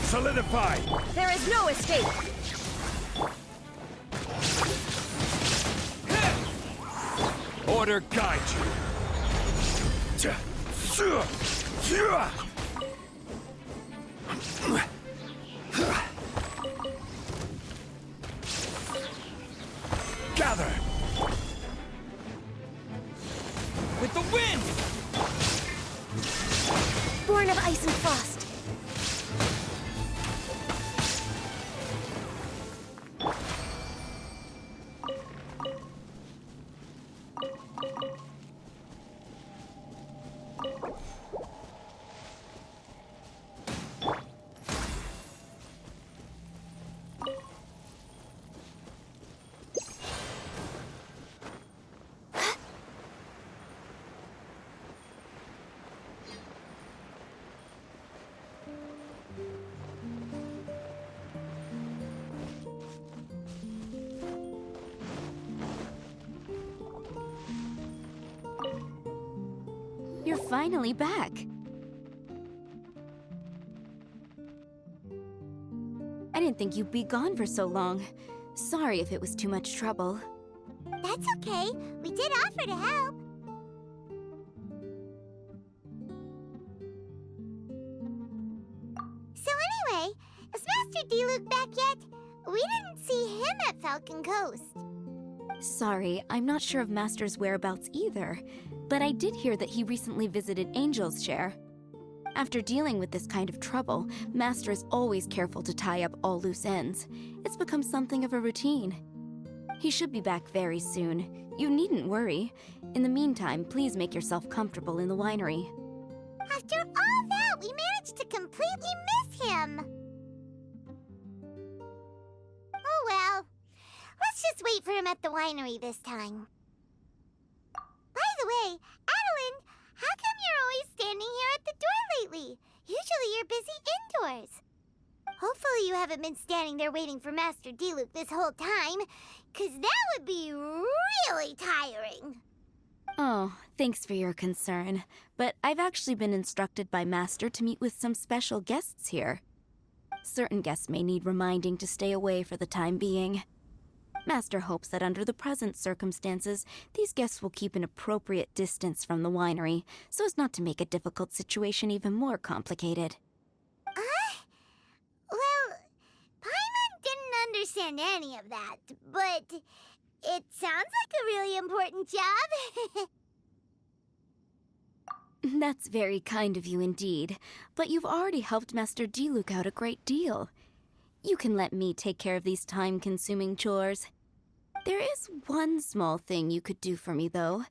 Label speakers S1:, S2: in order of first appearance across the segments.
S1: Solidify!
S2: There is no escape!
S1: Order guide you! Gather! With the wind!
S2: Born of ice and frost. You're finally back. I didn't think you'd be gone for so long. Sorry if it was too much trouble.
S3: That's okay. We did offer to help. So anyway, is Master D-Luke back yet? We didn't see him at Falcon Coast.
S2: Sorry, I'm not sure of Master's whereabouts either, but I did hear that he recently visited Angel's Share. After dealing with this kind of trouble, Master is always careful to tie up all loose ends. It's become something of a routine. He should be back very soon. You needn't worry. In the meantime, please make yourself comfortable in the winery.
S3: After all that, we managed to completely miss him. Oh well. Let's just wait for him at the winery this time. By the way, Adeline, how come you're always standing here at the door lately? Usually you're busy indoors. Hopefully you haven't been standing there waiting for Master D-Luke this whole time, 'cause that would be really tiring.
S2: Oh, thanks for your concern. But I've actually been instructed by Master to meet with some special guests here. Certain guests may need reminding to stay away for the time being. Master hopes that under the present circumstances, these guests will keep an appropriate distance from the winery, so as not to make a difficult situation even more complicated.
S3: Well, Paimon didn't understand any of that, but it sounds like a really important job.
S2: That's very kind of you indeed, but you've already helped Master D-Luke out a great deal. You can let me take care of these time-consuming chores. There is one small thing you could do for me, though.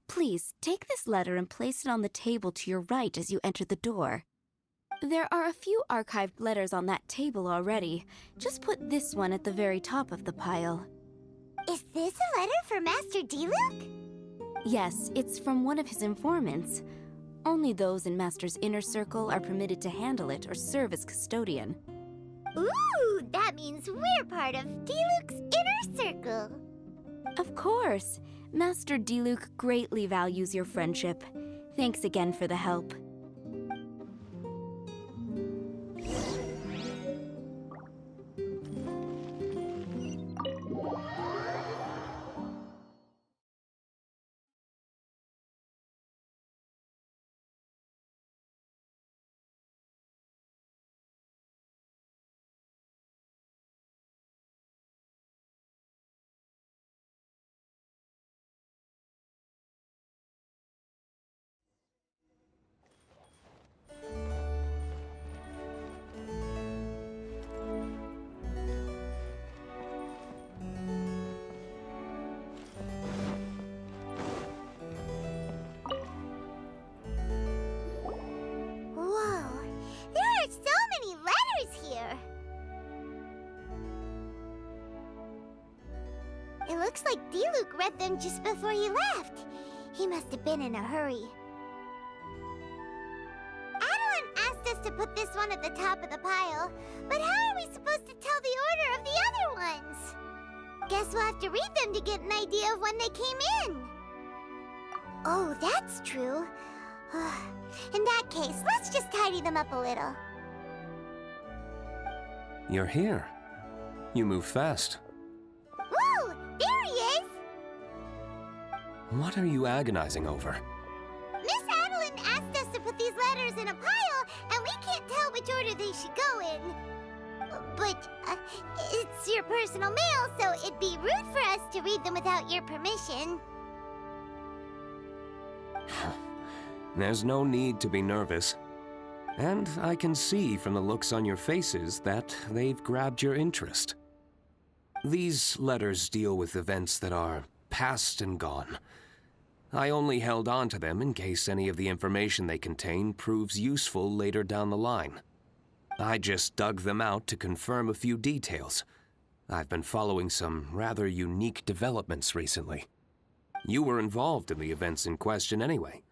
S2: Please, take this letter and place it on the table to your right as you enter the door. There are a few archived letters on that table already. Just put this one at the very top of the pile.
S3: Is this a letter for Master D-Luke?
S2: Yes, it's from one of his informants. Only those in Master's inner circle are permitted to handle it or serve as custodian.
S3: Ooh, that means we're part of D-Luke's inner circle.
S2: Of course. Master D-Luke greatly values your friendship. Thanks again for the help.
S3: It looks like Diluc read them just before he left. He must have been in a hurry. Adeline asked us to put this one at the top of the pile, but how are we supposed to tell the order of the other ones? Guess we'll have to read them to get an idea of when they came in. Oh, that's true. In that case, let's just tidy them up a little.
S4: You're here. You move fast.
S3: Woo! There he is!
S4: What are you agonizing over?
S3: Miss Adeline asked us to put these letters in a pile, and we can't tell which order they should go in. But it's your personal mail, so it'd be rude for us to read them without your permission.
S4: There's no need to be nervous. And I can see from the looks on your faces that they've grabbed your interest. These letters deal with events that are past and gone. I only held on to them in case any of the information they contain proves useful later down the line. I just dug them out to confirm a few details. I've been following some rather unique developments recently. You were involved in the events in question anyway.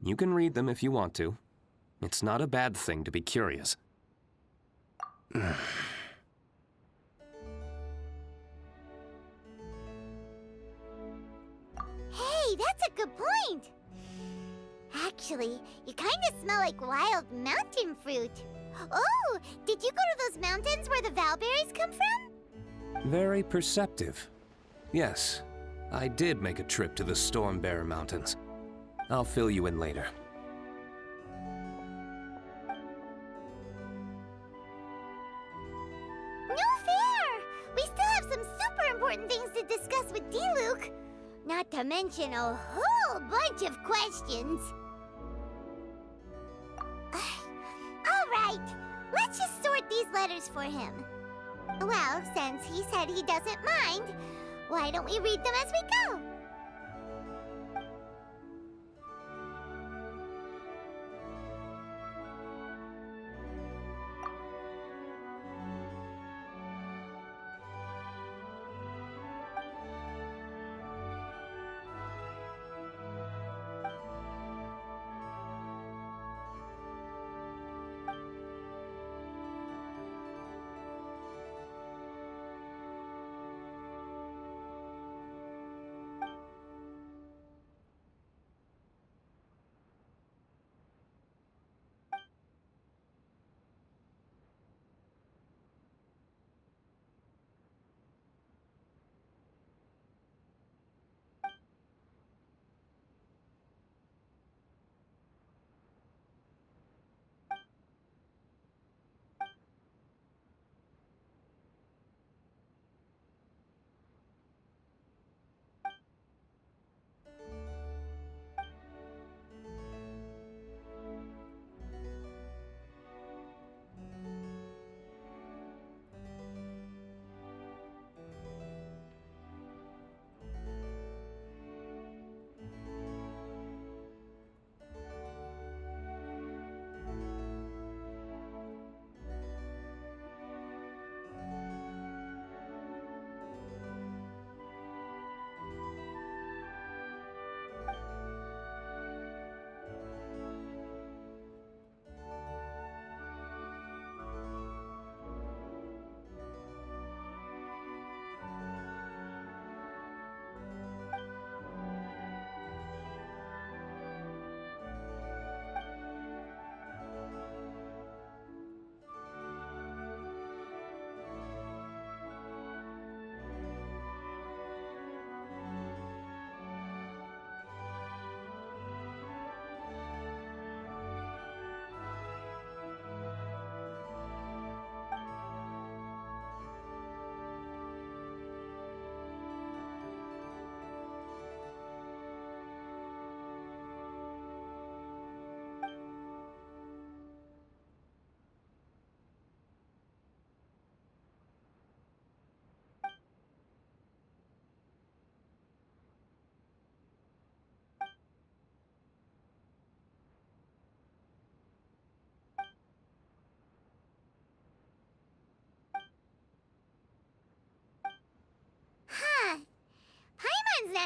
S4: You can read them if you want to. It's not a bad thing to be curious.
S3: Hey, that's a good point. Actually, you kind of smell like wild mountain fruit. Oh, did you go to those mountains where the valberries come from?
S4: Very perceptive. Yes, I did make a trip to the Stormbearer Mountains. I'll fill you in later.
S3: No fair! We still have some super important things to discuss with Diluc. Not to mention a whole bunch of questions. Alright, let's just sort these letters for him. Well, since he said he doesn't mind, why don't we read them as we go?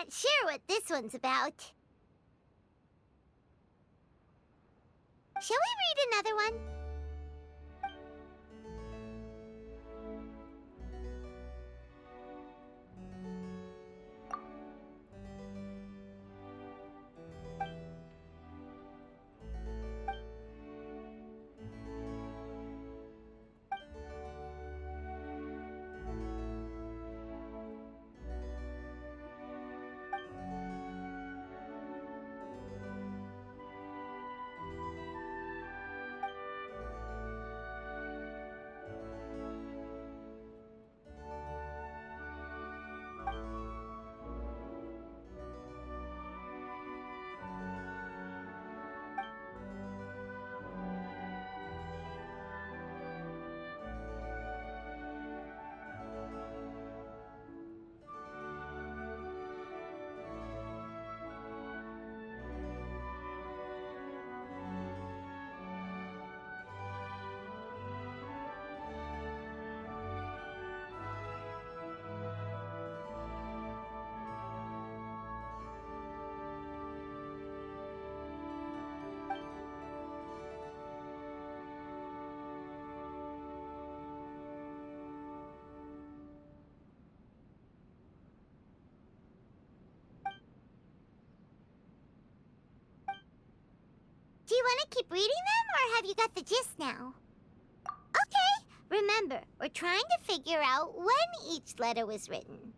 S3: not sure what this one's about. Shall we read another one? Do you want to keep reading them, or have you got the gist now? Okay, remember, we're trying to figure out when each letter was written.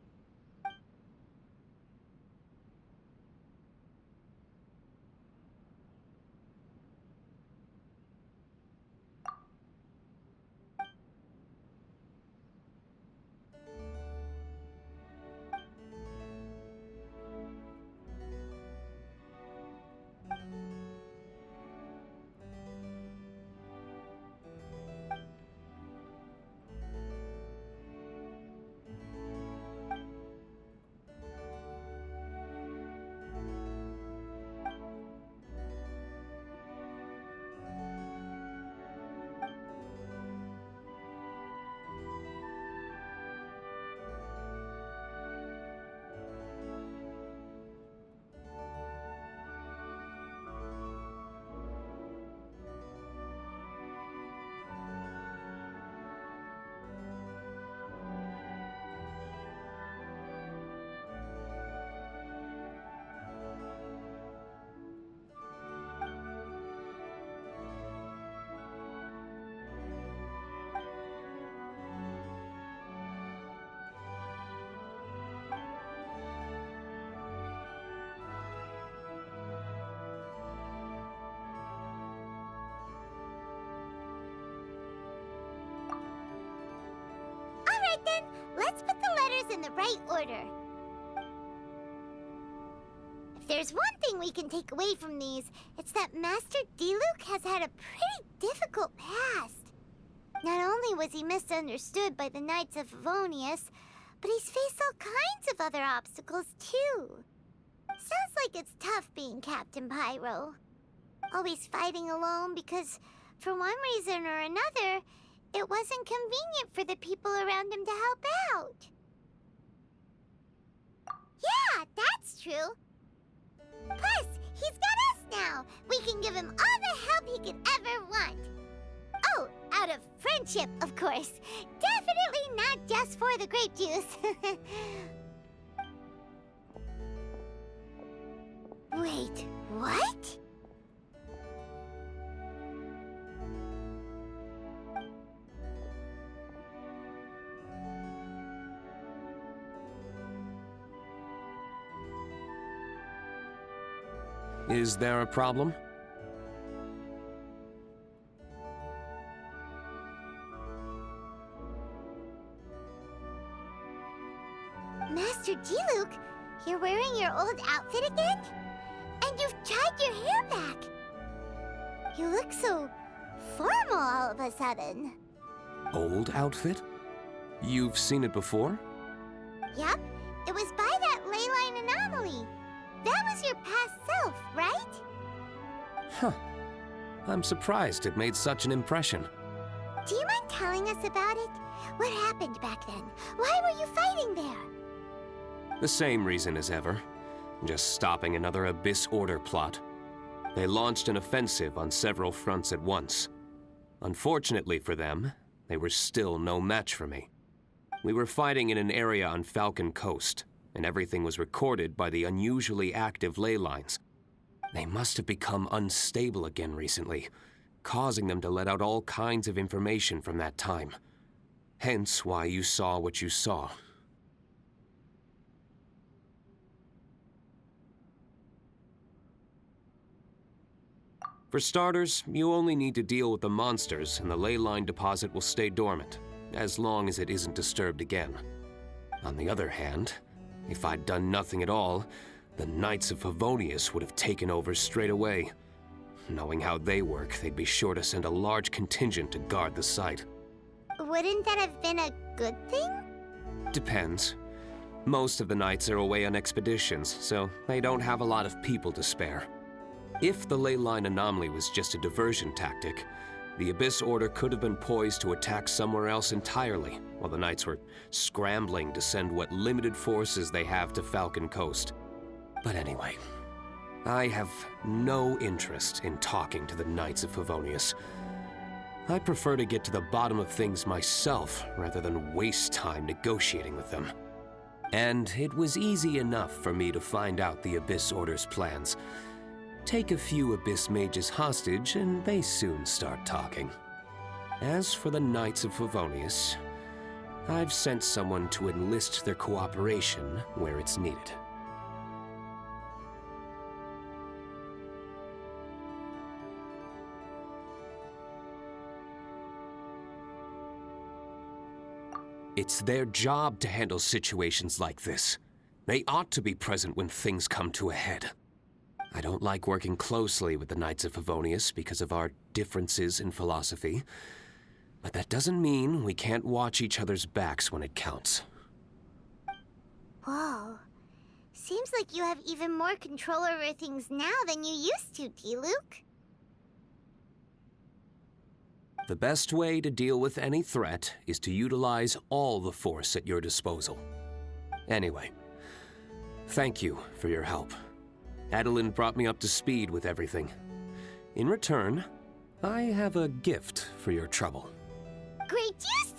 S3: Alright then, let's put the letters in the right order. If there's one thing we can take away from these, it's that Master Diluc has had a pretty difficult past. Not only was he misunderstood by the Knights of Favonius, but he's faced all kinds of other obstacles too. Sounds like it's tough being Captain Pyro. Always fighting alone because, for one reason or another, it wasn't convenient for the people around him to help out. Yeah, that's true. Plus, he's got us now. We can give him all the help he could ever want. Oh, out of friendship, of course. Definitely not just for the grape juice. Wait, what?
S4: Is there a problem?
S3: Master Diluc, you're wearing your old outfit again? And you've tied your hair back. You look so formal all of a sudden.
S4: Old outfit? You've seen it before?
S3: Yup, it was by that ley line anomaly. That was your past self, right?
S4: Huh. I'm surprised it made such an impression.
S3: Do you mind telling us about it? What happened back then? Why were you fighting there?
S4: The same reason as ever. just stopping another Abyss Order plot. They launched an offensive on several fronts at once. Unfortunately for them, they were still no match for me. We were fighting in an area on Falcon Coast, and everything was recorded by the unusually active ley lines. They must have become unstable again recently, causing them to let out all kinds of information from that time. Hence why you saw what you saw. For starters, you only need to deal with the monsters and the ley line deposit will stay dormant, as long as it isn't disturbed again. On the other hand, if I'd done nothing at all, the Knights of Favonius would have taken over straight away. Knowing how they work, they'd be sure to send a large contingent to guard the site.
S3: Wouldn't that have been a good thing?
S4: Depends. Most of the Knights are away on expeditions, so they don't have a lot of people to spare. If the ley line anomaly was just a diversion tactic, the Abyss Order could have been poised to attack somewhere else entirely, while the Knights were scrambling to send what limited forces they have to Falcon Coast. But anyway, I have no interest in talking to the Knights of Favonius. I prefer to get to the bottom of things myself, rather than waste time negotiating with them. And it was easy enough for me to find out the Abyss Order's plans. Take a few Abyss Mages hostage, and they soon start talking. As for the Knights of Favonius, I've sent someone to enlist their cooperation where it's needed. It's their job to handle situations like this. They ought to be present when things come to a head. I don't like working closely with the Knights of Favonius because of our differences in philosophy, but that doesn't mean we can't watch each other's backs when it counts.
S3: Whoa. Seems like you have even more control over things now than you used to, Diluc.
S4: The best way to deal with any threat is to utilize all the force at your disposal. Anyway, thank you for your help. Adeline brought me up to speed with everything. In return, I have a gift for your trouble.
S3: Grape juice?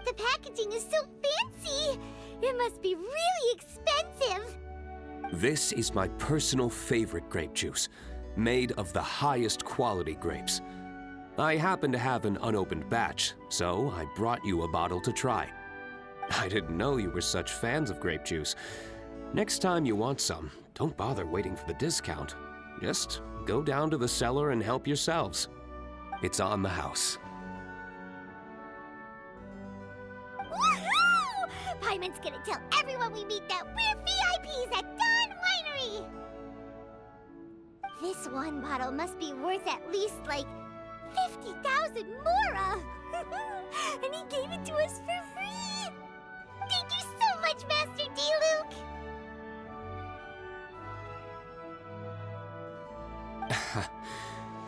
S3: The packaging is so fancy! It must be really expensive!
S4: This is my personal favorite grape juice, made of the highest quality grapes. I happen to have an unopened batch, so I brought you a bottle to try. I didn't know you were such fans of grape juice. Next time you want some, don't bother waiting for the discount. Just go down to the cellar and help yourselves. It's on the house.
S3: Woohoo! Paimon's gonna tell everyone we meet that we're VIPs at Dawn Winery! This one bottle must be worth at least, like, 50,000 mora! And he gave it to us for free! Thank you so much, Master Diluc!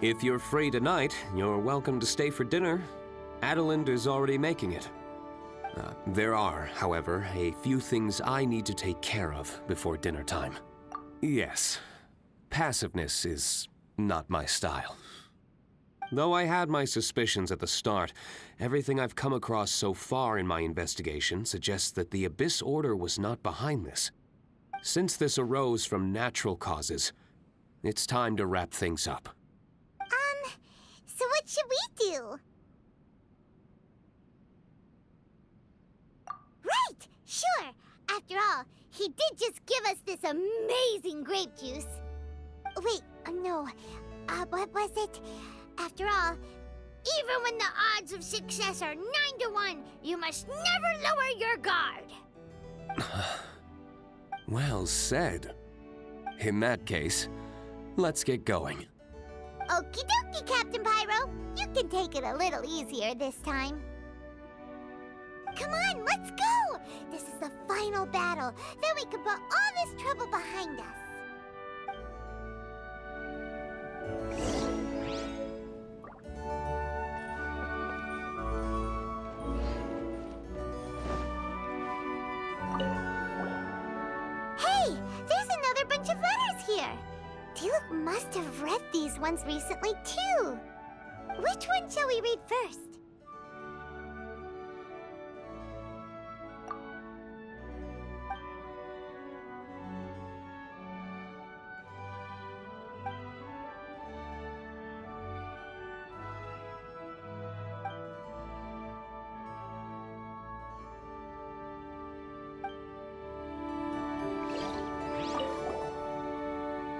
S4: If you're free tonight, you're welcome to stay for dinner. Adeline is already making it. There are, however, a few things I need to take care of before dinner time. Yes, passiveness is not my style. Though I had my suspicions at the start, everything I've come across so far in my investigation suggests that the Abyss Order was not behind this. Since this arose from natural causes, it's time to wrap things up.
S3: So what should we do? Right! Sure! After all, he did just give us this amazing grape juice. Wait, no. What was it? After all, even when the odds of success are 9 to 1, you must never lower your guard.
S4: Well said. In that case, let's get going.
S3: Okie dokie, Captain Pyro. You can take it a little easier this time. Come on, let's go! This is the final battle. Then we can put all this trouble behind us. Hey, Diluc must have read these ones recently, too. Which one shall we read first?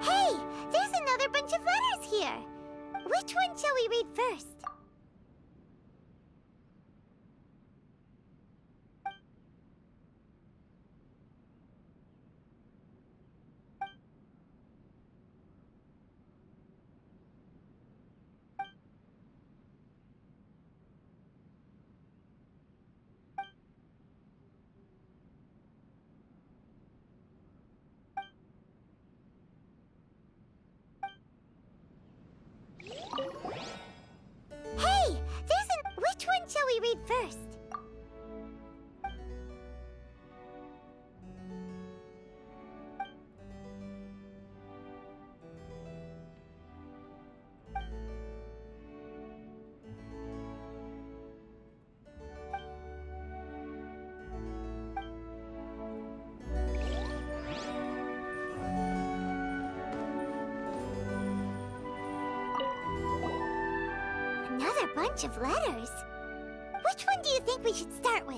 S3: Hey, there's another bunch of letters here. Which one shall we read first? Hey, which one shall we read first? Another bunch of letters. Which one do you think we should start with?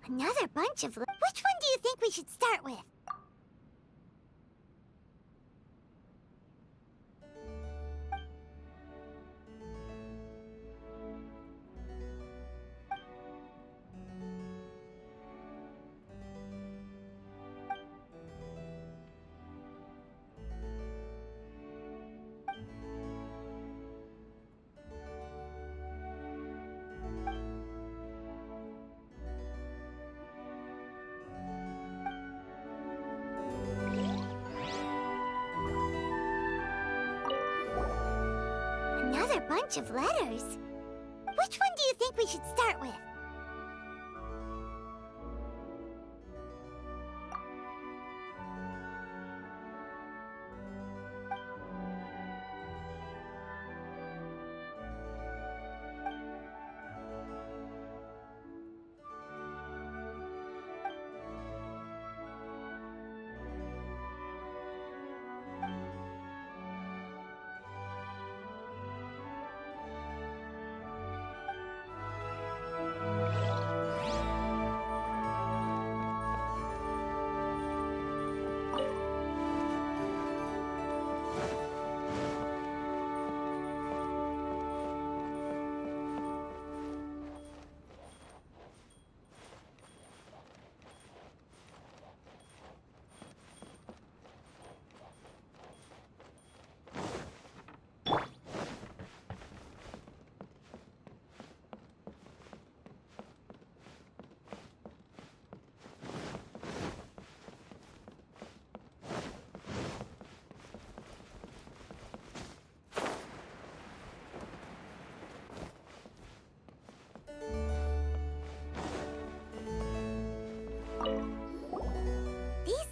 S3: Another bunch of... Which one do you think we should start with? Another bunch of letters. Which one do you think we should start with?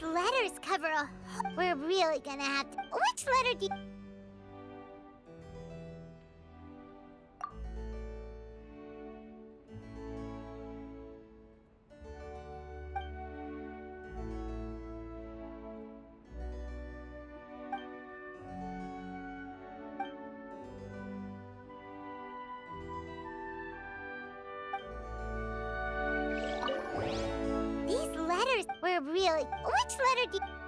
S3: Letters cover a... We're really gonna have to... Which letter do you... which letter do you...